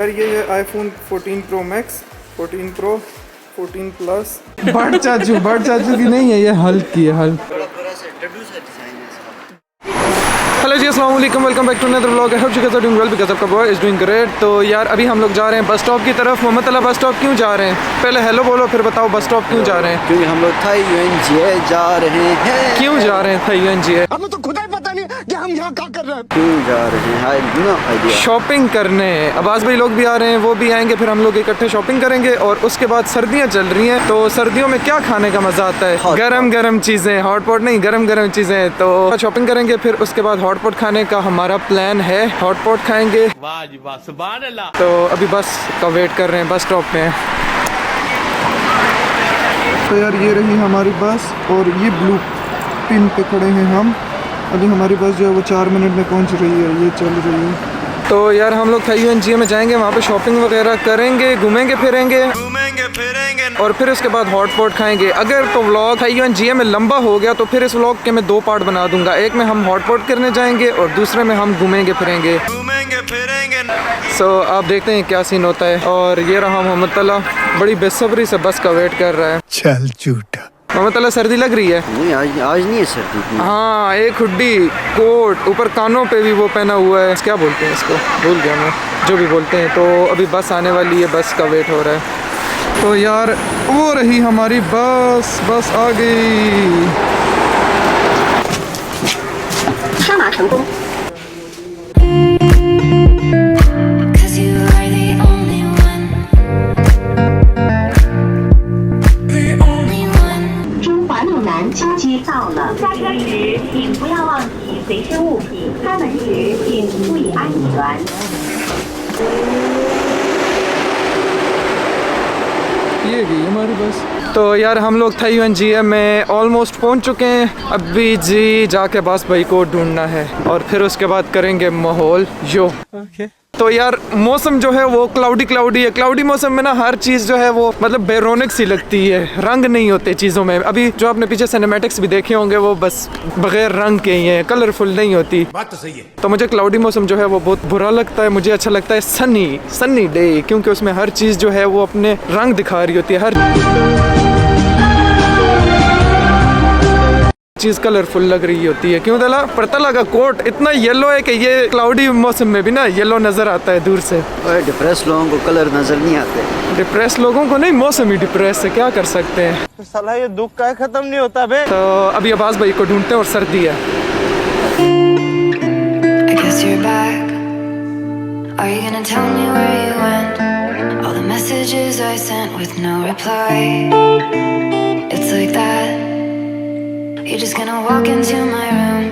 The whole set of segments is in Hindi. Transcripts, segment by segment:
यार ये है iPhone 14 Pro Max, 14 Pro, 14 Plus। बड़ चाचू की नहीं है, ये हल्क की है, हल्क। हेलो जी, अस्सलाम वालेकुम, welcome back to another vlog. I hope you guys are doing well because आपका बॉय इज़ डूइंग ग्रेट। तो यार अभी हम लोग जा रहे हैं बस स्टॉप की तरफ। मोहम्मद अला बस स्टॉप क्यों जा रहे हैं? पहले हेलो बोलो फिर बताओ बस स्टॉप क्यों जा रहे हैं? क्योंकि हम लोग थाई यूएनजीए जा रहे हैं। क्यों जा रहे हैं थाई यूएनजीए? हमें तो खुद ही पता नहीं कि हम यहाँ क्या कर रहे हैं। क्यों जा रहे हैं? No idea. शॉपिंग करने। अब्बास भाई लोग भी आ रहे हैं, वो भी आएंगे, फिर हम लोग इकट्ठे शॉपिंग करेंगे। और उसके बाद सर्दियाँ चल रही हैं, तो सर्दियों में क्या खाने का मजा आता है? गरम गरम चीज़ें, हॉट पॉट नहीं, गरम गरम चीज़ें। तो शॉपिंग करेंगे, फिर उसके बाद हॉट पॉट खाने का हमारा प्लान है। हॉट पॉट खाएंगे। वाह जी वाह, सुभान अल्लाह। तो अभी बस का वेट कर रहे हैं, बस स्टॉप पे। तो यार ये रही हमारी बस और ये ब्लू पिन पे खड़े हैं हम। अभी हमारी बस जो है वो 4 मिनट में पहुंच रही है, ये चल रही है। तो यार हम लोग थाई यूएनजीए में जाएंगे, वहाँ पे शॉपिंग वगैरह करेंगे, घूमेंगे फिरेंगे और फिर उसके बाद हॉट पॉट खाएंगे। अगर तो व्लॉग थाई यूएनजीए में लंबा हो गया तो फिर इस व्लॉग के मैं 2 पार्ट बना दूंगा। एक में हम हॉट पॉट करने जाएंगे और दूसरे में हम घूमेंगे फिरेंगे। सो आप देखते हैं क्या सीन होता है। और ये रहा मोहम्मद अला, बड़ी बेसब्री से बस का वेट कर रहा है। चल झूठा। मोहम्मद अला सर्दी लग रही है? नहीं आज नहीं है सर्दी। हाँ, एक हुड्डी, कोट, ऊपर कानों पे भी वो पहना हुआ है। क्या बोलते हैं इसको, भूल गया मैं, जो भी बोलते हैं। तो अभी बस आने वाली है, बस का वेट हो रहा है। तो यार वो रही हमारी बस आ गई। 刷码成功。 中华路南京街到了，下车时请不要忘记随身物品，开门时请注意安全。 ये गई हमारी बस। तो यार हम लोग थाई यूएनजीए में ऑलमोस्ट पहुंच चुके हैं। अभी जी जाके अब्बास भाई को ढूंढना है और फिर उसके बाद करेंगे माहौल यो। तो यार मौसम जो है वो क्लाउडी है। क्लाउडी मौसम में ना हर चीज़ जो है वो मतलब बेरौनक सी लगती है, रंग नहीं होते चीज़ों में। अभी जो आपने पीछे सिनेमैटिक्स भी देखे होंगे वो बस बगैर रंग के ही हैं, कलरफुल नहीं होती। बात तो सही है। तो मुझे क्लाउडी मौसम जो है वो बहुत बुरा लगता है। मुझे अच्छा लगता है सनी डे, क्योंकि उसमें हर चीज़ जो है वो अपने रंग दिखा रही होती है, हर चीज कलरफुल लग रही होती है। क्यों दला? प्रतला का कोट इतना येलो है कि ये क्लाउडी मौसम में भी ना येलो नजर आता है दूर से। डिप्रेस लोगों को कलर नजर नहीं आते। डिप्रेस लोगों को नहीं, मौसम ही डिप्रेस है, क्या कर सकते हैं। साला ये दुख का खत्म नहीं होता बे। तो अभी अब्बास भाई को ढूंढते हैं और सर्दी है। I guess you're back. Are you gonna tell me where you went? All the messages I sent with no reply. It's like that. You're just gonna walk into my room.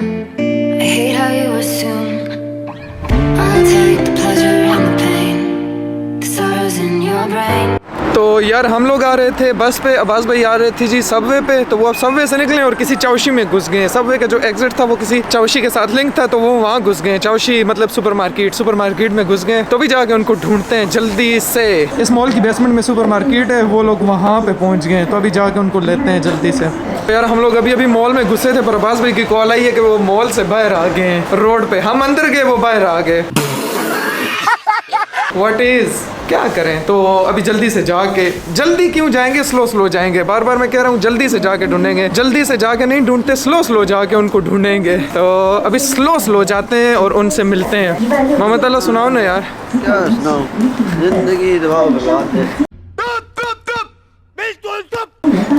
I hate how you assume I'll take the pleasure and the pain, the sorrows in your brain. तो यार हम लोग आ रहे थे बस पे, अब्बास भाई आ रहे थे जी सबवे पे। तो वो अब सबवे से निकले और किसी चौशी में घुस गए। सबवे का जो एग्जिट था वो किसी चौशी के साथ लिंक था, तो वो वहाँ घुस गए। चौशी मतलब सुपरमार्केट में घुस गए। तो भी जाके उनको ढूंढते हैं जल्दी से। इस मॉल की बेसमेंट में सुपरमार्केट है, वो लोग वहाँ पे पहुँच गए। तो अभी जाके उनको लेते हैं जल्दी से। तो यार हम लोग अभी मॉल में घुसे थे, पर अब्बास भाई की कॉल आई है कि वो मॉल से बाहर आ गए हैं रोड पे। हम अंदर गए, वो बाहर आ गए। What is? क्या करें? तो अभी जल्दी से जाके, जल्दी क्यों जाएंगे, स्लो जाएंगे। बार बार मैं कह रहा हूँ जल्दी से जाके ढूंढेंगे। जल्दी से जाके नहीं ढूंढते, स्लो जाके उनको ढूंढेंगे। तो अभी स्लो जाते हैं और उनसे मिलते हैं। मोहम्मद अला सुनाओ ना यार। क्या सुनाऊं? जिंदगी दबाव बर्बाद है।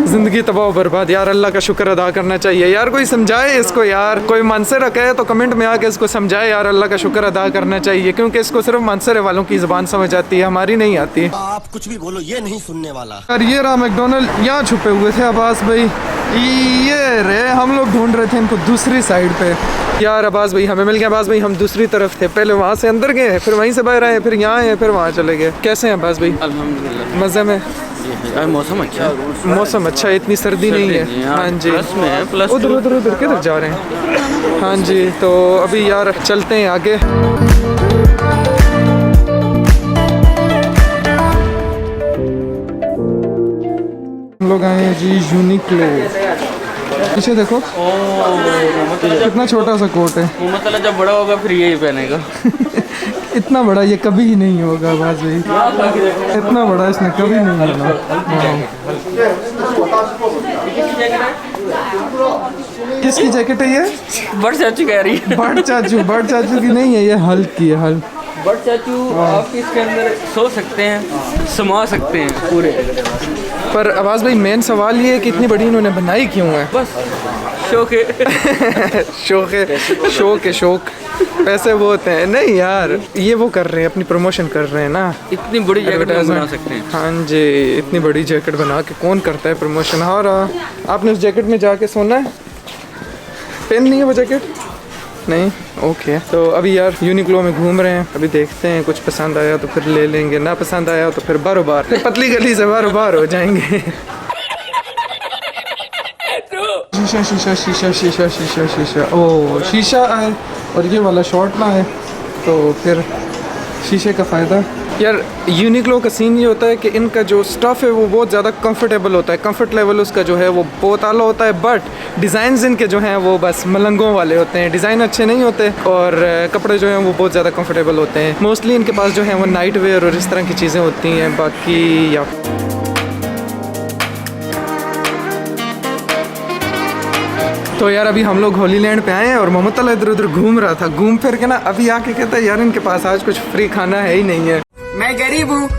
जिंदगी तबाह बर्बाद। यार अल्लाह का शुक्र अदा करना चाहिए। यार कोई समझाए इसको, यार कोई मानसर रखा है तो कमेंट में आके इसको समझाए। यार अल्लाह का शुक्र अदा करना चाहिए, क्योंकि इसको सिर्फ मानसर वालों की ज़बान समझ आती है, हमारी नहीं आती। आप कुछ भी बोलो, ये नहीं सुनने वाला। यार ये रहा मैकडोनल्ड, यहाँ छुपे हुए थे अब्बास भाई। ये रे, हम लोग ढूंढ रहे थे इनको दूसरी साइड पे। यार अब्बास भाई हमें मिल गया। अब्बास भाई हम दूसरी तरफ थे, पहले वहाँ से अंदर गए, फिर वहीं से बाहर आए, फिर यहाँ आए, फिर वहाँ चले गए। कैसे हैं अब्बास भाई? अल्हम्दुलिल्लाह मज़े में। मौसम अच्छा है। मौसम अच्छा है, इतनी सर्दी नहीं है। हाँ जी, उधर किधर जा रहे हैं? हाँ जी, तो अभी यार चलते हैं आगे। हम लोग आए हैं जी यूनिक्लो। पीछे देखो कितना छोटा सा कोट है। मतलब जब बड़ा होगा फिर यही पहनेगा। इतना बड़ा ये कभी ही नहीं होगा बाज भाई, इतना बड़ा इसने कभी नहीं बना। किसकी जैकेट है ये? बड़ चाचू कह रही है। बड़ चाचू की नहीं है ये, हल्क की है, हल्क। बड़ चाचू आप इसके अंदर सो सकते हैं, समा सकते हैं पूरे। पर आवाज़ भाई मेन सवाल ये है कि इतनी बड़ी इन्होंने बनाई क्यों है? बस शौक है। शौक पैसे वो होते हैं। नहीं यार, ये वो कर रहे हैं, अपनी प्रमोशन कर रहे हैं ना। इतनी बड़ी जैकेट हम बना सकते हैं। हाँ जी, इतनी बड़ी जैकेट बना के कौन करता है प्रमोशन? हाँ रहा, आपने उस जैकेट में जाके सोना है? पेन नहीं है वो जैकेट? नहीं, ओके। तो अभी यार यूनिक्लो में घूम रहे हैं, अभी देखते हैं कुछ पसंद आया तो फिर ले लेंगे, ना पसंद आया तो फिर बारो बार, फिर पतली गली से बारो बार हो जाएंगे। शीशा ओ शीशा है और ये वाला शॉर्ट ना है तो फिर शीशे का फ़ायदा। यार यूनिक्लो का सीन ये होता है कि इनका जो स्टफ़ है वो बहुत ज़्यादा कंफर्टेबल होता है, कंफर्ट लेवल उसका जो है वो बहुत आला होता है, बट डिज़ाइंस इनके जो हैं वो बस मलंगों वाले होते हैं, डिज़ाइन अच्छे नहीं होते और कपड़े जो हैं वो बहुत ज़्यादा कंफर्टेबल होते हैं। मोस्टली इनके पास जो है वो नाइट वेयर और इस तरह की चीज़ें होती हैं। बाकी या तो यार अभी हम लोग होली लैंड पे आए हैं और मोहम्मद तला इधर उधर घूम रहा था, घूम फिर के ना अभी आके कहता है यार इनके पास आज कुछ फ्री खाना है ही नहीं है, मैं गरीब हूँ।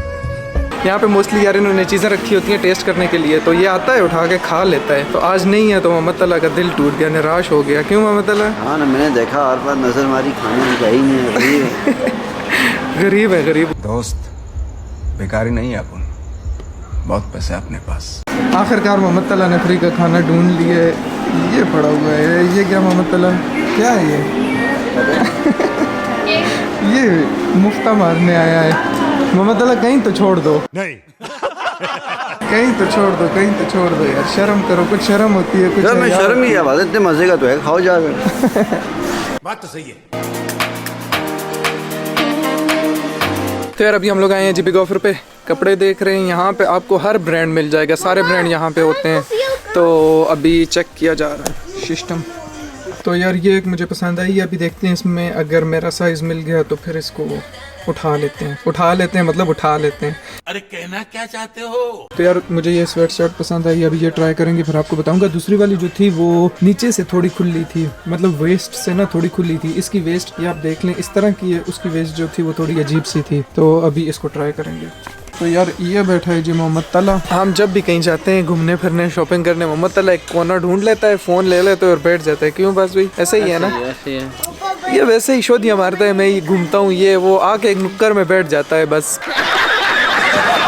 यहाँ पे मोस्टली यार इन्होंने चीज़ें रखी होती हैं टेस्ट करने के लिए, तो ये आता है उठा के खा लेता है। तो आज नहीं है तो मोहम्मद तला का दिल टूट गया, निराश हो गया। क्यों मोहम्मद तला? हाँ ना, मैंने देखा हर बार नजर मारी, खाने की ही नहीं है। गरीब है गरीब। दोस्त बेकारी नहीं है अपन, बहुत पैसे अपने पास। आखिरकार मोहम्मद तला ने फ्री का खाना ढूंढ लिए, ये पड़ा हुआ है। ये क्या मोहम्मद तला, क्या है ये मुफ्ता मारने आया है। मोहम्मद तला कहीं तो छोड़ दो, नहीं कहीं तो छोड़ दो, कहीं तो छोड़ दो यार, शर्म करो, कुछ शर्म होती है कुछ। यार मैं शर्म ही है, बात इतने मजे का तो है, खाओ जाकर। बात तो सही है। तो यार अभी हम लोग आए हैं जीपी ऑफर पे, कपड़े देख रहे हैं। यहाँ पे आपको हर ब्रांड मिल जाएगा, सारे ब्रांड यहाँ पे होते हैं। तो अभी चेक किया जा रहा है सिस्टम। तो यार ये एक मुझे पसंद आई, अभी देखते हैं इसमें अगर मेरा साइज़ मिल गया तो फिर इसको उठा लेते हैं, मतलब उठा लेते हैं। अरे कहना क्या चाहते हो? तो यार मुझे ये स्वेट शर्ट पसंद आई, अभी ये ट्राई करेंगे फिर आपको बताऊंगा। दूसरी वाली जो थी वो नीचे से थोड़ी खुली थी, मतलब वेस्ट से ना थोड़ी खुली थी। इसकी वेस्ट ये आप देख लें इस तरह की है, उसकी वेस्ट जो थी वो थोड़ी अजीब सी थी। तो अभी इसको ट्राई करेंगे। तो यार ये बैठा है जी मोहम्मद तला। हम जब भी कहीं जाते हैं घूमने फिरने शॉपिंग करने, मोहम्मद तला एक कोना ढूंढ लेता है, फ़ोन ले लेता है और बैठ जाता है। क्यों बस भाई ऐसे ही है ना? ऐसे है। ये वैसे ही शोधियाँ मारता है, मैं ये घूमता हूँ, ये वो आके एक नुक्कर में बैठ जाता है बस।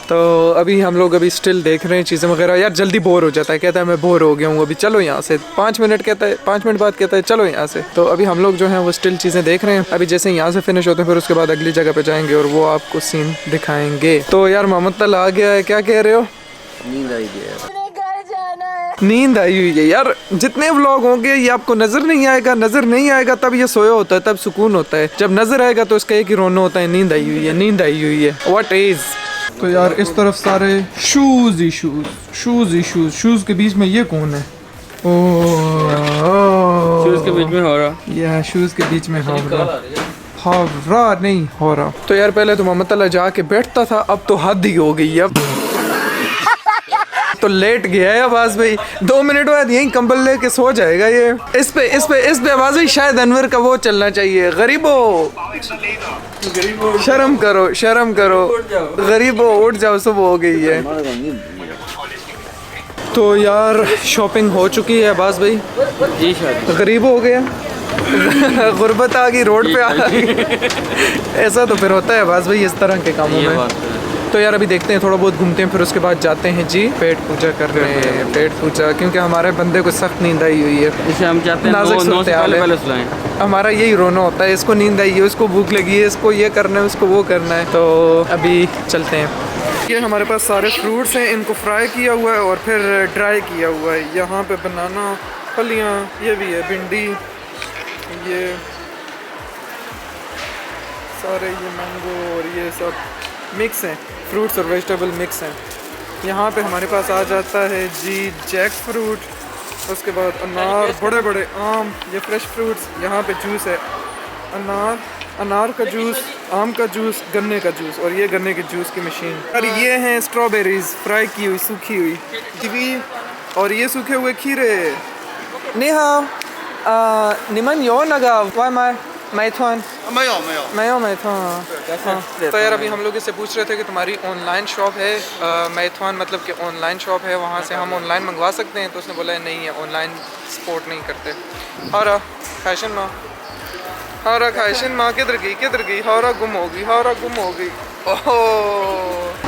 तो अभी हम लोग अभी स्टिल देख रहे हैं चीज़ें वगैरह। यार जल्दी बोर हो जाता है, कहता है मैं बोर हो गया हूँ, अभी चलो यहाँ से। 5 मिनट कहता है, 5 मिनट बाद कहता है चलो यहाँ से। तो अभी हम लोग जो हैं वो स्टिल चीज़ें देख रहे हैं। अभी जैसे यहाँ से फिनिश होते हैं फिर उसके बाद अगली जगह पे जाएंगे और वो आपको सीन दिखाएंगे। तो यार मोहम्मद तला आ गया है, क्या कह रहे हो? नींद आई गया, नींद आई हुई है यार। जितने व्लॉग होंगे ये आपको नजर नहीं आएगा, नजर नहीं आएगा तब ये सोया होता है, तब सुकून होता है। जब नजर आएगा तो इसका एक ही रोना होता है, नींद आई हुई है, नींद आई हुई है। What is. तो यार इस तरफ सारे शूज ही शूज के बीच में ये कौन है? शूज के बीच में हो रहा, या शूज के बीच में हो रहा नहीं हो रहा। तो यार पहले तो मोहम्मद तला जाके बैठता था, अब तो हद ही हो गई। अब तो लेट गया है आवाज भाई, 2 मिनट बाद यही कंबल लेके सो जाएगा ये। इस पे आवाज भाई शायद अनवर का वो चलना चाहिए, गरीबो शर्म करो गरीबो उठ जाओ, सुबह हो गई है। तो यार शॉपिंग हो चुकी है अब्बास भाई जी शायद गरीब हो गया। गुर्बत आ गई, रोड पे आ गई। ऐसा तो फिर होता है अब्बास भाई इस तरह के कामों में। तो यार अभी देखते हैं, थोड़ा बहुत घूमते हैं, फिर उसके बाद जाते हैं जी पेट पूजा करने। पेट पूजा क्योंकि हमारे बंदे को सख्त नींद आई हुई है, इसे हम चाहते हैं नाजुक 9 से सूरत हाल है। पहले सुलाएं। हमारा यही रोना होता है, इसको नींद आई है, उसको भूख लगी है, इसको ये करना है, उसको वो करना है। तो अभी चलते हैं। ये हमारे पास सारे फ्रूट्स हैं, इनको फ्राई किया हुआ है और फिर ड्राई किया हुआ है। यहाँ पे बनाना, फलियाँ, ये भी है भिंडी, ये सारे ये मैंगो और ये सब मिक्स हैं, फ्रूट्स और वेजिटेबल मिक्स हैं। यहाँ पे हमारे पास आ जाता है जी जैक फ्रूट, उसके बाद अनार, बड़े बड़े आम, ये फ्रेश फ्रूट्स। यहाँ पे जूस है अनार का जूस आम का जूस, गन्ने का जूस, और ये गन्ने के जूस की मशीन। और ये हैं स्ट्रॉबेरीज फ्राई की हुई, सूखी हुई कीवी, और ये सूखे हुए खीरे। नेहा निमन यो नगा वाई माय मैथन तो यार अभी हम लोग इससे पूछ रहे थे कि तुम्हारी ऑनलाइन शॉप है मैथन, मतलब कि ऑनलाइन शॉप है, वहाँ से हम ऑनलाइन मंगवा सकते हैं? तो उसने बोला नहीं है, ऑनलाइन सपोर्ट नहीं करते। और फैशन माँ, हारा फैशन माँ किधर गई, हारा गुम हो गई। ओहो।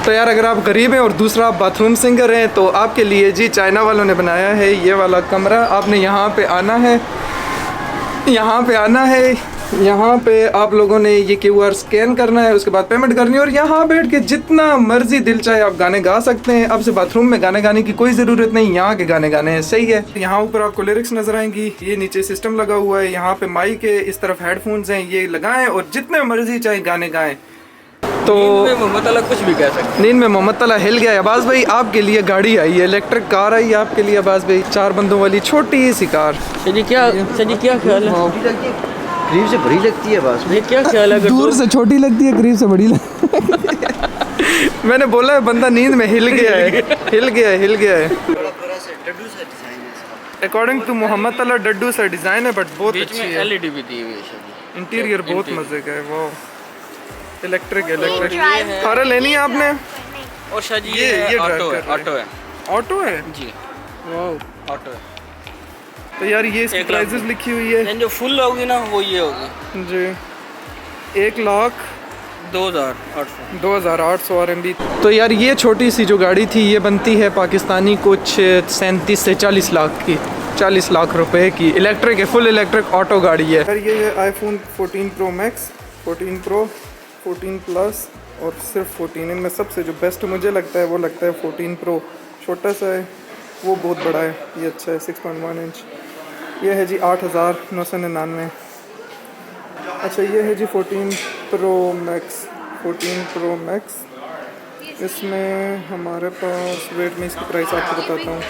तो यार अगर आप गरीब हैं और दूसरा आप बाथरूम सिंगर हैं तो आपके लिए जी चाइना वालों ने बनाया है ये वाला कमरा। आपने यहाँ पे आना है, यहाँ पे आप लोगों ने ये QR स्कैन करना है, उसके बाद पेमेंट करनी है, और यहाँ बैठ के जितना मर्जी दिल चाहे आप गाने गा सकते हैं। अब से बाथरूम में गाने गाने की कोई ज़रूरत नहीं, यहाँ के गाने गाने हैं, सही है। यहाँ ऊपर आपको लिरिक्स नजर आएंगी, ये नीचे सिस्टम लगा हुआ है, यहाँ पे माइक है, इस तरफ हेडफोन्स हैं, ये लगाएं और जितने मर्जी चाहे गाने गाएं। तो मोहम्मद अला कुछ भी कह सकते। नींद में मोहम्मद अला हिल गया। अब्बास भाई आपके लिए गाड़ी आई है, इलेक्ट्रिक कार आई है आपके लिए अब्बास भाई, 4 बंदों वाली छोटी सी कार। सजी क्या ख्याल है? करीब से बड़ी लगती है बस। ये क्या ख्याल है? दूर से छोटी लगती है, करीब से बड़ी मैंने बोला है बंदा नींद में हिल गया है। अकॉर्डिंग टू मोहम्मद अला डड्डू सा डिज़ाइन है, बट बहुत अच्छी है। LED भी दी हुई है। इंटीरियर बहुत मजे का है। वो इलेक्ट्रिक कार लेनी है आपने? और शायद ये ऑटो है जी, वाह ऑटो है। तो यार ये इसकी प्राइसेस लिखी हुई है, जो फुल होगी ना वो ये होगी जी 1,02,800 RMB। तो यार ये छोटी सी जो गाड़ी थी ये बनती है पाकिस्तानी कुछ 37 से 40 लाख की, 40 लाख रुपए की। इलेक्ट्रिक है, फुल इलेक्ट्रिक ऑटो गाड़ी है। यार ये है iPhone 14 Pro Max, 14 Pro, 14 Plus और सिर्फ 14। इनमें सबसे जो बेस्ट मुझे लगता है वो लगता है 14 Pro। छोटा सा है, वो बहुत बड़ा है, ये अच्छा है, 6.1 इंच। ये है जी 8,999। अच्छा ये है जी 14 Pro Max। इसमें हमारे पास, वेट में इसकी प्राइस आपको बताता हूँ।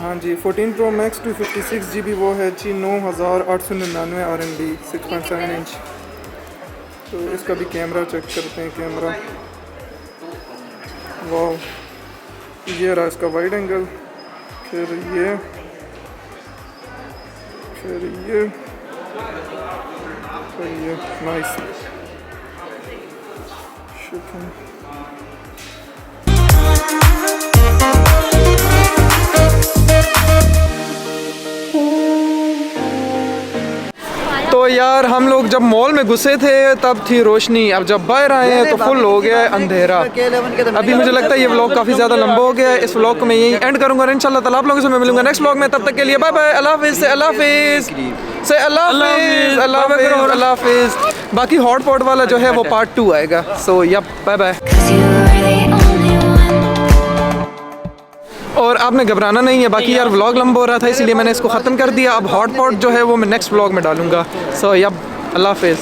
हाँ जी 14 Pro Max 256 GB वो है जी 9,899 RMB, 6.7 इंच। तो इसका भी कैमरा चेक करते हैं। कैमरा वाह, ये रहा इसका वाइड एंगल, फिर ये नाइस। शुक्रिया। तो यार हम लोग जब मॉल में घुसे थे तब थी रोशनी, अब जब बाहर आए हैं तो फुल हो गया है अंधेरा। अभी मुझे लगता है ये व्लॉग काफ़ी ज़्यादा लंबा हो गया है। इस व्लॉग को मैं यही एंड करूँगा और इंशाल्लाह ताला आप लोगों से मैं मिलूंगा नेक्स्ट व्लॉग में। तब तक के लिए बाय बाय, अल्लाह हाफिज़ से अल्लाह हाफिज़। बाकी हॉट पॉट वाला जो है वो पार्ट 2 आएगा। So yup, bye bye. और आपने घबराना नहीं है। बाकी यार व्लॉग लंबा हो रहा था इसलिए मैंने इसको ख़त्म कर दिया। अब हॉट पॉट जो है वो मैं नेक्स्ट व्लॉग में डालूंगा। सो यप, अल्लाह हाफिज़।